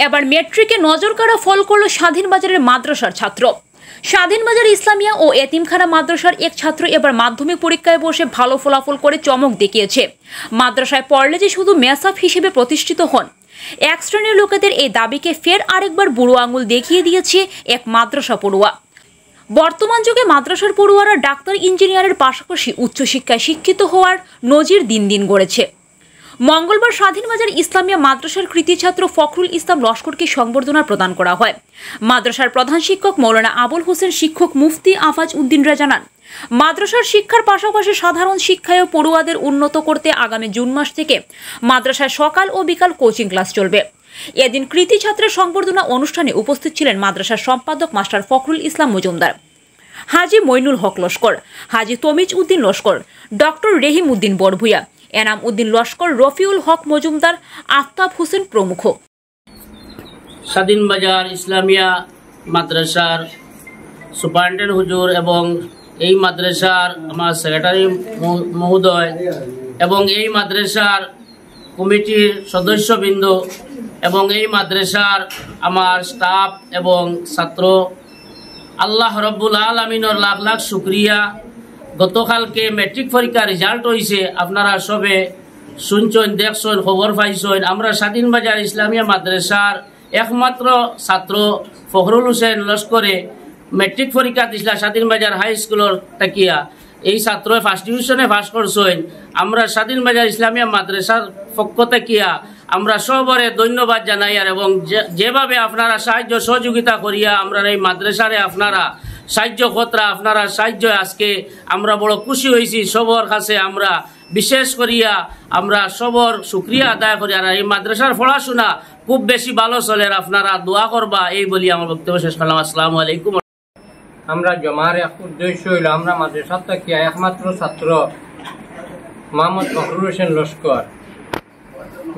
এবার মেট্রিকে নজর কাড়া ফল করল স্বাধীনবাজারের মাদ্রাসার ছাত্র। স্বাধীনবাজার ইসলামিয়া ও এতিমখানা মাদ্রাসার এক ছাত্র এবার মাধ্যমিক পরীক্ষায় বসে ভালো ফলাফল করে চমক দেখিয়েছে। মাদ্রাসায় পড়লে যে শুধু মেসাফ হিসেবে প্রতিষ্ঠিত হন, এক শ্রেণীর লোকেদের এই দাবিকে ফের আরেকবার বুড়ো আঙুল দেখিয়ে দিয়েছে এক মাদ্রাসা পড়ুয়া। বর্তমান যুগে মাদ্রাসার পড়ুয়ারা ডাক্তার, ইঞ্জিনিয়ারের পাশাপাশি উচ্চশিক্ষায় শিক্ষিত হওয়ার নজির দিন দিন গড়েছে। মঙ্গলবার স্বাধীনবাজার ইসলামিয়া মাদ্রাসার কৃতি ছাত্র ফখরুল ইসলাম লস্করকে সংবর্ধনা প্রদান করা হয়। মাদ্রাসার প্রধান শিক্ষক মৌলানা আবুল হোসেন, শিক্ষক মুফতি আফাজ উদ্দিনরা জানান, মাদ্রাসার শিক্ষার পাশাপাশি সাধারণ শিক্ষায়ও পড়ুয়াদের উন্নত করতে আগামী জুন মাস থেকে মাদ্রাসায় সকাল ও বিকাল কোচিং ক্লাস চলবে। এদিন কৃতি ছাত্রের সংবর্ধনা অনুষ্ঠানে উপস্থিত ছিলেন মাদ্রাসার সম্পাদক মাস্টার ফখরুল ইসলাম মজুমদার, হাজি মইনুল হক লস্কর, হাজি তমিজ উদ্দিন লস্কর, ডক্টর রহিম উদ্দিন বড়ভূয়া, এনাম উদ্দিন লস্কর, রফিউল হক মজুমদার, আফতাব হোসেন প্রমুখ। স্বাধীনবাজার ইসলামিয়া মাদ্রাসার সুপারিনটেন্ডেন্ট হুজুর এবং এই মাদ্রাসার আমার সেক্রেটারি মহোদয় এবং এই মাদ্রাসার কমিটির সদস্যবৃন্দ এবং এই মাদ্রাসার আমার স্টাফ এবং ছাত্র, আল্লাহ রব্বুল আলামিনের লাখ লাখ শুক্রিয়া। গতকালকে মেট্রিক পরীক্ষার রেজাল্ট হয়েছে, আপনারা সবে শুনছেন, দেখছেন, খবর পাইছেন। আমরা স্বাধীনবাজার ইসলামিয়া মাদ্রাসার একমাত্র ছাত্র ফখরুল হোসেন লস্করে মেট্রিক পরীক্ষা দিছিল স্বাধীনবাজার হাই স্কুলের তাকিয়া। এই ছাত্র ফার্স্ট ডিভিশনে পাস করছেন। আমরা স্বাধীনবাজার ইসলামিয়া মাদ্রাসার পক্ষ তাকিয়া আমরা সবরে ধন্যবাদ জানাই। আর এবং যেভাবে আপনারা সাহায্য সহযোগিতা করিয়া আমরা এই মাদ্রাসারে আপনারা সাহায্য কতরা আপনারা সাহায্য আজকে আমরা বড় খুশি হয়েছি। সবর কাছে আমরা বিশেষ করিয়া আমরা সবর শুক্রিয়া আদায় করি। আর এই মাদ্রাসার পড়াশোনা খুব বেশি ভালো চলে, আপনারা দোয়া করবা, এই বলি আমার বক্তব্য শেষ করলাম। আসসালামু আলাইকুম। আমরা জমার এক উদ্দেশ্য হইল আমরা মাদ্রাসার থেকে একমাত্র ছাত্র মোহাম্মদ ফখরুল হোসেন লস্কর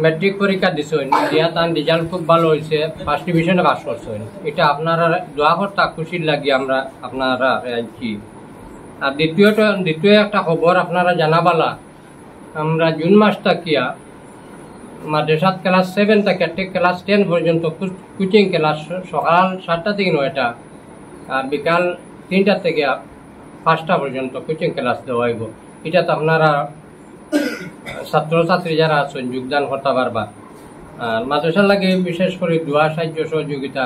মেট্রিক পরীক্ষা দিছেন, দিয়া তার রেজাল্ট খুব ভালো হয়েছে, ফার্স্ট ডিভিশনে পাস করছেন। এটা আপনারা দোয়া করতে খুশির লাগি আমরা আপনারা আনছি। আর দ্বিতীয় একটা খবর আপনারা জানাবালা, আমরা জুন মাস থাকিয়া মাদ্রাসাত ক্লাস 7 থেকে ক্লাস 10 পর্যন্ত কোচিং ক্লাস সকাল 7টা থেকে 9টা আর বিকাল 3টা থেকে 5টা পর্যন্ত কোচিং ক্লাস দেওয়া হইব। এটাতে আপনারা ছাত্রছাত্রী যারা আছেন যোগদান করতে পারবা। আর মাদ্রাসার লাগে বিশেষ করে দোয়া সাহায্য সহযোগিতা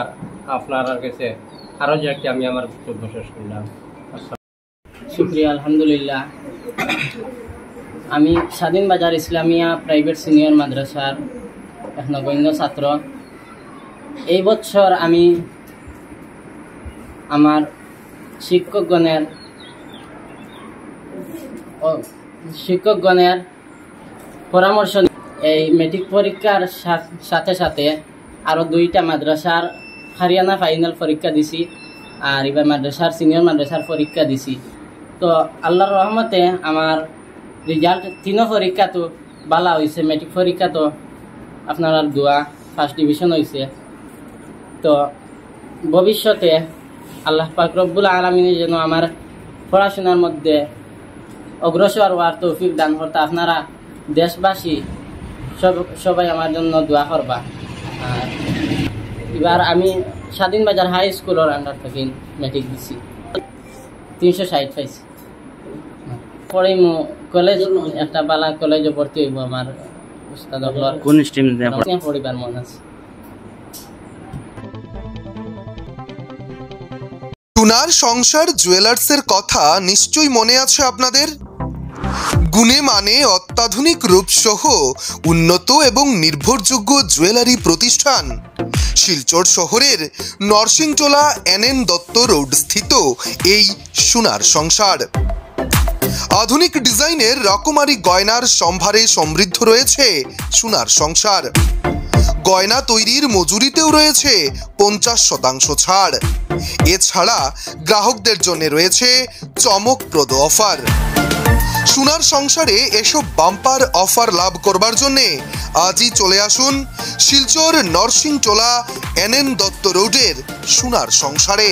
আপনার কাছে আরও যে আমি আমার বক্তব্য শেষ করলাম। শুক্রিয়া, আলহামদুলিল্লাহ। আমি স্বাধীনবাজার ইসলামিয়া প্রাইভেট সিনিয়র মাদ্রাসার এক নগণ্য ছাত্র। এই বছর আমি আমার শিক্ষকগণের পরামর্শ এই মেট্রিক পরীক্ষার সাথে সাথে আরও 2টা মাদ্রাসার হারিয়ানা ফাইনাল পরীক্ষা দিছি, আর এবার মাদ্রাসার সিনিয়র মাদ্রাসার পরীক্ষা দিছি। তো আল্লাহর রহমতে আমার রেজাল্ট 3 পরীক্ষা তো ভালো হয়েছে। মেট্রিক পরীক্ষা তো আপনার দোয়া ফার্স্ট ডিভিশন হয়েছে। তো ভবিষ্যতে আল্লাহ পাক রব্বুল আলামিন যেন আমার পড়াশোনার মধ্যে অগ্রসর হওয়ার তৌফিক দান করতে আপনারা দেশবাসী সবাই আমার জন্য দোয়া করবা। আর এবার আমি স্বাধীনবাজার হাই স্কুলের আন্ডার থেকে মেট্রিক দিছি, 360 পাইছি। পরে কলেজ একটা বালা কলেজে ভর্তি হইব। আমার উস্তাদ কোন স্ট্রিম পড়িবার মন আছে। সুনার সংসার জুয়েলার্সের কথা নিশ্চয়ই মনে আছে আপনাদের। গুণে মানে অত্যাধুনিক রূপসহ উন্নত এবং নির্ভরযোগ্য জুয়েলারি প্রতিষ্ঠান শিলচর শহরের নরসিংটোলা NN দত্ত রোড স্থিত এই সুনার সংসার। আধুনিক ডিজাইনের রকমারি গয়নার সম্ভারে সমৃদ্ধ রয়েছে সুনার সংসার। গয়না তৈরির মজুরিতেও রয়েছে 50% ছাড়। এছাড়া গ্রাহকদের জন্য রয়েছে চমকপ্রদ অফার। সুনার সংসারে এসব বাম্পার অফার লাভ করবার জন্য আজই চলে আসুন শিলচর নরসিংটোলা NN দত্ত রোডের সুনার সংসারে।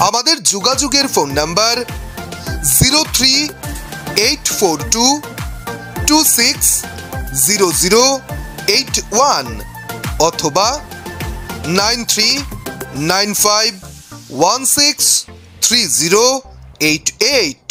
আমাদের যোগাযোগের ফোন নাম্বার 03-842-260081 অথবা 9395163088।